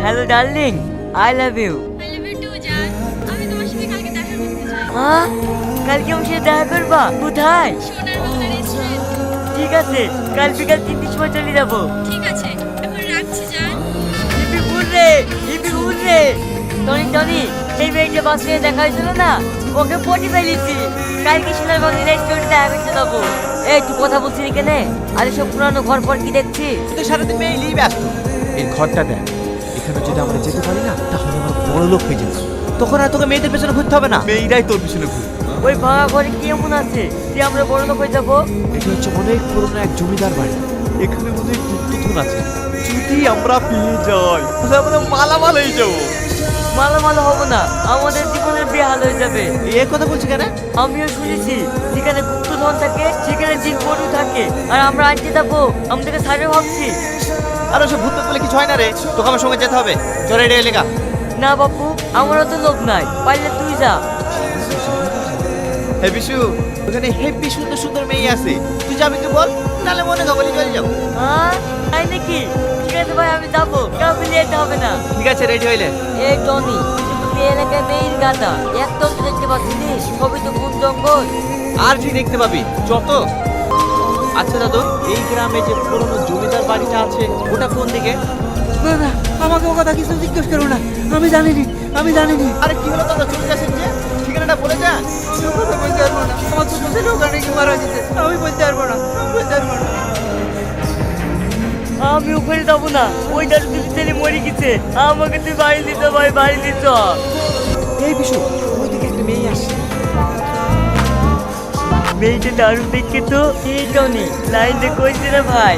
Hello darling, I love you. I love you too, জান। আমি তোমার সাথে কালকে দেখা করতে চাই। হ্যাঁ, কালকে আমার সাথে দেখা করবা? কোথায়? সোনার বাংলা রেস্টুরেন্ট। ঠিক আছে, কাল বিকাল 3টের সময় চলে যাবো। ঠিক আছে, এখন রাখছি জান। হিপি ফুল রে, হিপি ফুল রে। টনি টনি, সেই মেয়েটা বাস নিয়ে দেখা হয়েছিল না, ওকে পটি ফেলেছি। কালকে সোনার বাংলা রেস্টুরেন্টে দেখা করতে যাবো। এই তুই কথা বলছিলি কেনে? আরে সব পুরানো ঘর পর কি দেখছি? তুই সারাদিন মেয়েই ব্যস্ত। এই ঘরটা দেখ, এখানে যদি আমরা যেতে পারি না তাহলে আমরা বড় লোক হয়ে যাবো। তখন আর তোকে মেয়েদের পেছনে ঘুরতে হবে না, মেয়েরাই তোর পিছনে ঘুরবে। ওই ভাঙা ঘরে কি এমন আছে যে আমরা বড় লোক হয়ে যাবো? এটা হচ্ছে অনেক পুরনো এক জমিদার বাড়ি। এখানে মধ্যে গুপ্তধন আছে, যদি আমরা পেয়ে যাই তাহলে আমরা মালামাল হয়ে যাবো। মালামাল হবো না, আমাদের জীবনের বেহাল হয়ে যাবে। এই কথা বলছি কেন? আমিও শুনেছি যেখানে গুপ্তধন থাকে সেখানে জিন পটু থাকে, আর আমরা আনতে যাবো আমাদেরকে সারে ভাবছি। আর ওসব ভূত বলে কিছু হয় না রে, তোকে আমার সঙ্গে যেতে হবে। চলে রে লেগা। না বাপু, আমারও তো লোক নাই, পারলে তুই যা। হে বিশু, ওখানে হেভি সুন্দর সুন্দর মেয়ে আছে, তুই যাবি তো বল, তাহলে মনে খবরই চলে যাবো। হ্যাঁ তাই নাকি? ঠিক আছে ভাই, আমি যাবো, কাউকে নিয়ে যেতে হবে না। ঠিক আছে, রেডি হইলে। এই টনি, তুই এলাকায় মেয়ের গাদা একদম তো দেখতে পাচ্ছিস, সবই তো বন জঙ্গল। আর ঠিক দেখতে পাবি যত। আচ্ছা দাদু, এই গ্রামে যে পুরনো জমিদার বাড়িটা আছে ওটা কোন দিকে? না, আমাকে ও কথা কিছু জিজ্ঞেস করো না, আমি জানিনি, আমি জানিনি। আরে কি হলো দাদা, চলে যাচ্ছেন যে? ঠিকানাটা বলে যা। আমি কথা বলতে পারবো না, আমার ছোট ছেলে ওখানে কি মারা গেছে, আমি বলতে পারবো না, বলতে পারবো না। আমি ওখানে যাবো না, ওই দাদু দুটো ছেলে মরে গেছে। আমাকে তুই বাড়ি দিতে ভাই, বাড়ি দিত। এই বিশু, ওই দিকে একটা মেয়ে আসছে। মেয়েটা দারুণ দেখে তো। এই টনি, লাইন দিয়ে কইছে রে ভাই।